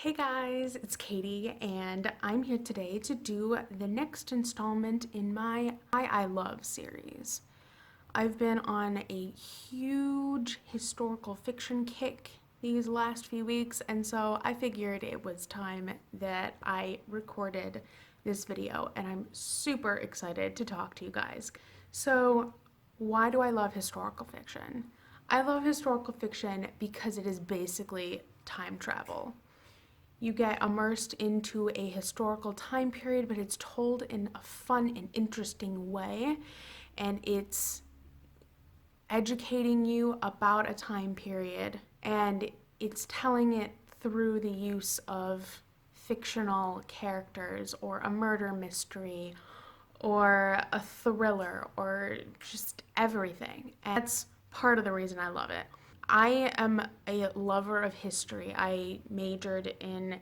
Hey guys, it's Katie, and I'm here today to do the next installment in my I Love series. I've been on a huge historical fiction kick these last few weeks, and so I figured it was time that I recorded this video, and I'm super excited to talk to you guys. So, why do I love historical fiction? I love historical fiction because it is basically time travel. You get immersed into a historical time period, but it's told in a fun and interesting way, and it's educating you about a time period, and it's telling it through the use of fictional characters or a murder mystery or a thriller or just everything. And that's part of the reason I love it. I am a lover of history. I majored in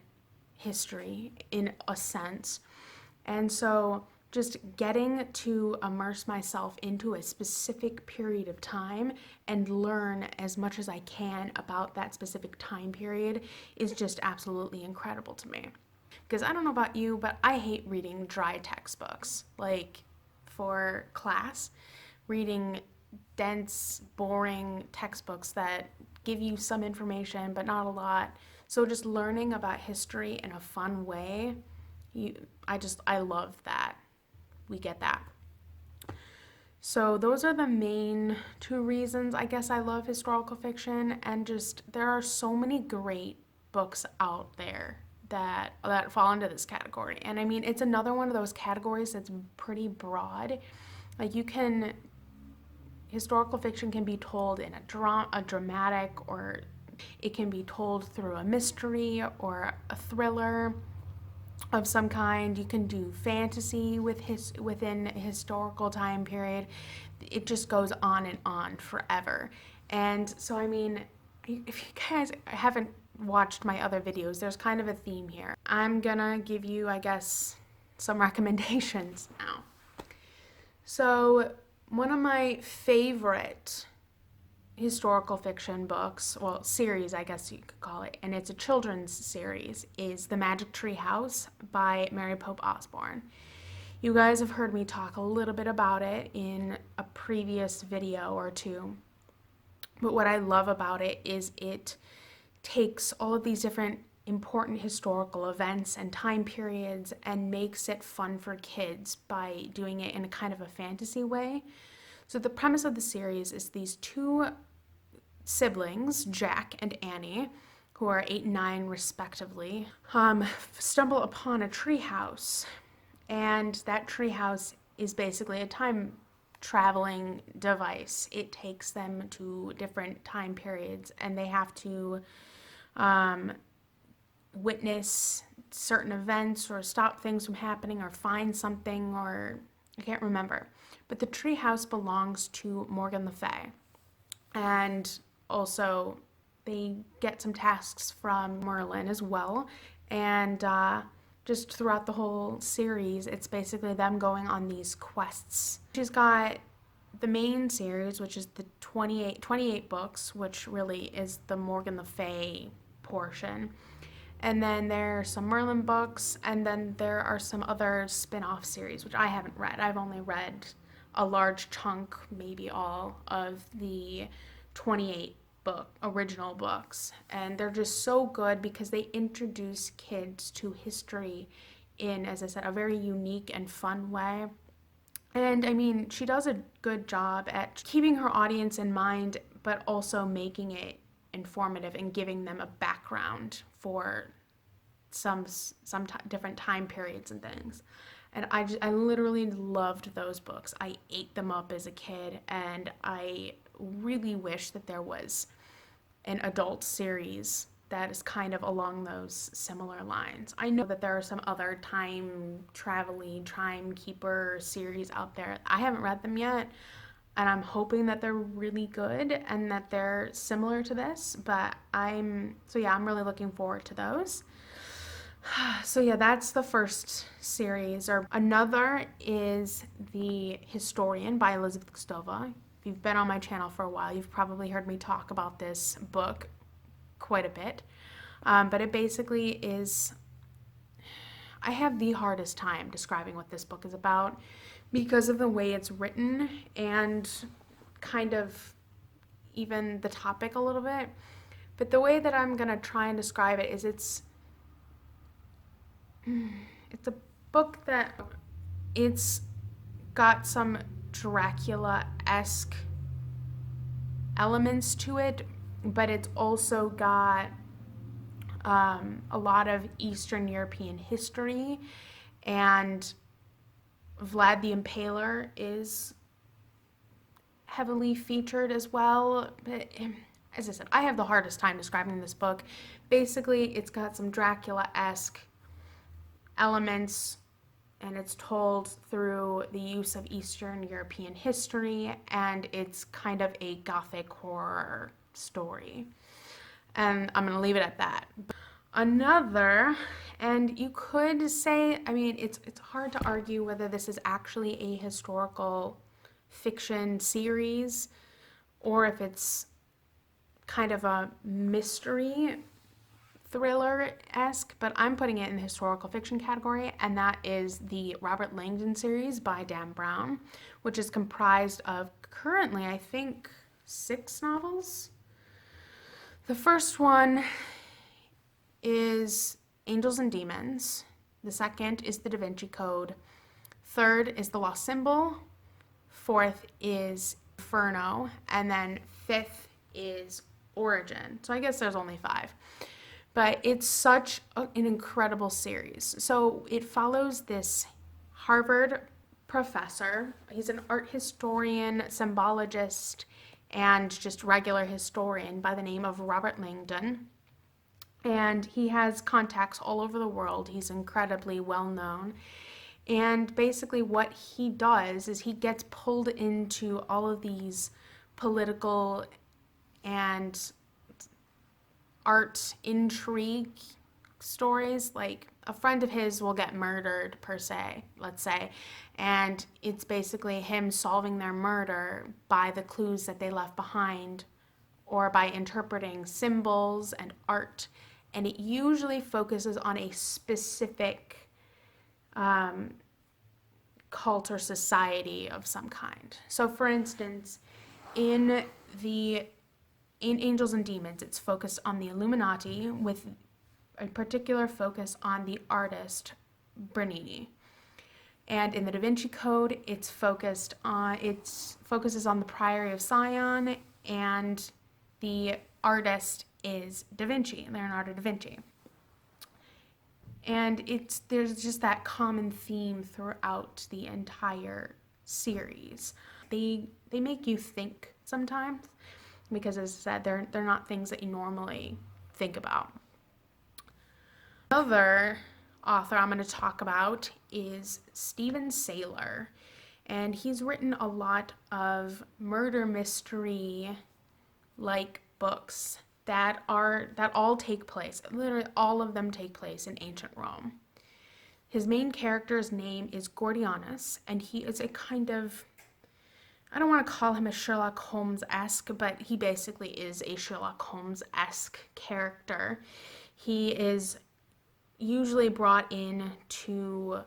history in a sense. And so just getting to immerse myself into a specific period of time and learn as much as I can about that specific time period is just absolutely incredible to me. Because I don't know about you, but I hate reading dry textbooks. Like for class, reading dense, boring textbooks that give you some information but not a lot. So just learning about history in a fun way, I love that. We get that. So those are the main two reasons I guess I love historical fiction, and just there are so many great books out there that fall into this category. And I mean, it's another one of those categories that's pretty broad. Like you can historical fiction can be told in a dramatic, or it can be told through a mystery or a thriller of some kind. You can do fantasy within a historical time period. It just goes on and on forever. And so, I mean, if you guys haven't watched my other videos, there's kind of a theme here. I'm gonna give you, I guess, some recommendations now. So, one of my favorite historical fiction books, well, series, I guess you could call it, and it's a children's series, is The Magic Tree House by Mary Pope Osborne. You guys have heard me talk a little bit about it in a previous video or two, but what I love about it is it takes all of these different important historical events and time periods and makes it fun for kids by doing it in a kind of a fantasy way. So the premise of the series is these two siblings, Jack and Annie, who are 8 and 9 respectively, stumble upon a treehouse. And that treehouse is basically a time traveling device. It takes them to different time periods, and they have to witness certain events or stop things from happening or find something, or I can't remember. But the treehouse belongs to Morgan Le Fay. And also, they get some tasks from Merlin as well. And just throughout the whole series, it's basically them going on these quests. She's got the main series, which is the 28 books, which really is the Morgan Le Fay portion. And then there are some Merlin books, and then there are some other spin-off series, which I haven't read. I've only read a large chunk, maybe all, of the 28 original books. And they're just so good because they introduce kids to history in, as I said, a very unique and fun way. And I mean, she does a good job at keeping her audience in mind, but also making it informative and giving them a background for some different time periods and things. And I literally loved those books. I ate them up as a kid, and I really wish that there was an adult series that is kind of along those similar lines. I know that there are some other time traveling, timekeeper series out there. I haven't read them yet, and I'm hoping that they're really good and that they're similar to this, but I'm really looking forward to those. So yeah, that's the first series. Or another is The Historian by Elizabeth Kostova. If you've been on my channel for a while, you've probably heard me talk about this book quite a bit. But it basically is, I have the hardest time describing what this book is about because of the way it's written and kind of even the topic a little bit. But the way that I'm going to try and describe it is it's a book that it's got some Dracula-esque elements to it, but it's also got a lot of Eastern European history, and Vlad the Impaler is heavily featured as well. But as I said, I have the hardest time describing this book. Basically, it's got some Dracula-esque elements, and it's told through the use of Eastern European history, and it's kind of a gothic horror story. And I'm going to leave it at that. Another, and you could say, I mean, it's hard to argue whether this is actually a historical fiction series or if it's kind of a mystery thriller-esque, but I'm putting it in the historical fiction category, and that is the Robert Langdon series by Dan Brown, which is comprised of currently, I think, 6 novels. The first one is Angels and Demons. The second is The Da Vinci Code. Third is The Lost Symbol. Fourth is Inferno. And then fifth is Origin. So I guess there's only 5. But it's such an incredible series. So it follows this Harvard professor. He's an art historian, symbologist, and just regular historian by the name of Robert Langdon. And he has contacts all over the world. He's incredibly well known. And basically what he does is he gets pulled into all of these political and art intrigue stories. Like a friend of his will get murdered, per se, let's say, and it's basically him solving their murder by the clues that they left behind or by interpreting symbols and art. And it usually focuses on a specific cult or society of some kind. So for instance, in Angels and Demons, it's focused on the Illuminati with a particular focus on the artist Bernini. And in the Da Vinci Code, it focuses on the Priory of Sion, and the artist is Da Vinci, Leonardo da Vinci. And there's just that common theme throughout the entire series. They make you think sometimes, because as I said, they're not things that you normally think about. Another author I'm going to talk about is Stephen Saylor, and he's written a lot of murder mystery like books that all take place, literally all of them take place in ancient Rome. His main character's name is Gordianus, and he is a kind of, I don't want to call him a Sherlock Holmes-esque, but he basically is a Sherlock Holmes-esque character. He is usually brought in to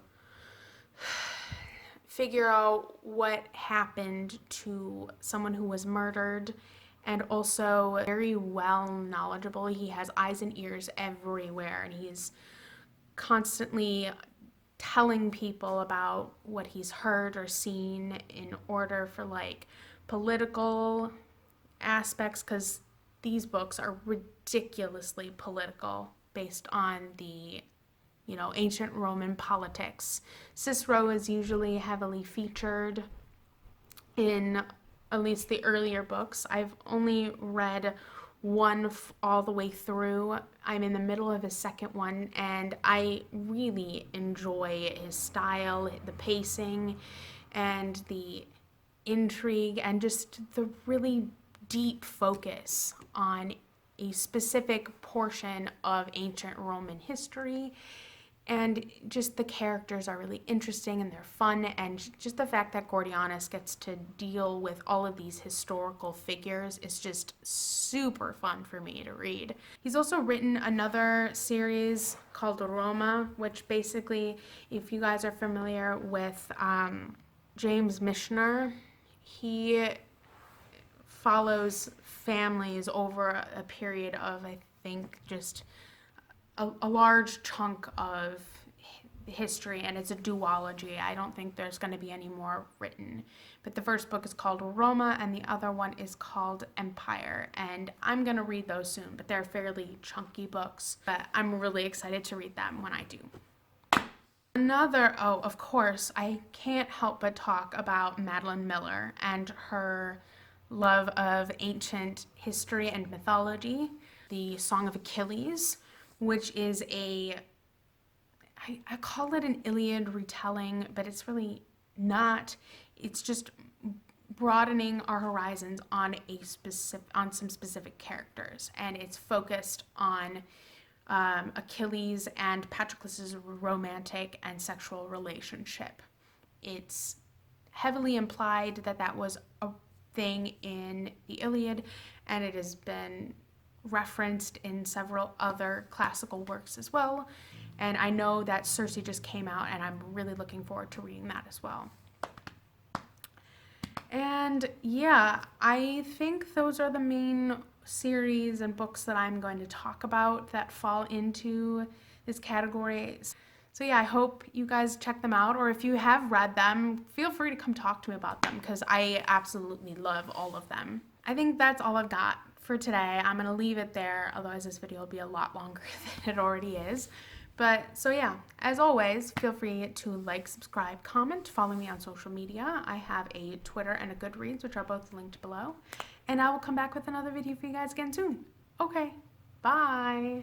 figure out what happened to someone who was murdered, and also very well knowledgeable. He has eyes and ears everywhere, and he's constantly telling people about what he's heard or seen in order for like political aspects, because these books are ridiculously political based on the ancient Roman politics. Cicero is usually heavily featured in at least the earlier books. I've only read one all the way through. I'm in the middle of his second one, and I really enjoy his style, the pacing, and the intrigue, and just the really deep focus on a specific portion of ancient Roman history And just the characters are really interesting and they're fun, and just the fact that Gordianus gets to deal with all of these historical figures is just super fun for me to read. He's also written another series called Roma, which basically, if you guys are familiar with James Michener, he follows families over a period of, I think, just a large chunk of history, and it's a duology. I don't think there's going to be any more written. But the first book is called Roma, and the other one is called Empire. And I'm going to read those soon, but they're fairly chunky books. But I'm really excited to read them when I do. Of course, I can't help but talk about Madeline Miller and her love of ancient history and mythology. The Song of Achilles, which is I call it an Iliad retelling, but it's really not. It's just broadening our horizons on some specific characters, and it's focused on Achilles and Patroclus's romantic and sexual relationship. It's heavily implied that that was a thing in the Iliad, and it has been referenced in several other classical works as well. And I know that Circe just came out, and I'm really looking forward to reading that as well. And yeah, I think those are the main series and books that I'm going to talk about that fall into this category. So yeah, I hope you guys check them out, or if you have read them, feel free to come talk to me about them, because I absolutely love all of them. I think that's all I've got for today. I'm going to leave it there, otherwise this video will be a lot longer than it already is. But so yeah, as always, feel free to like, subscribe, comment, follow me on social media. I have a Twitter and a Goodreads, which are both linked below. And I will come back with another video for you guys again soon. Okay, bye.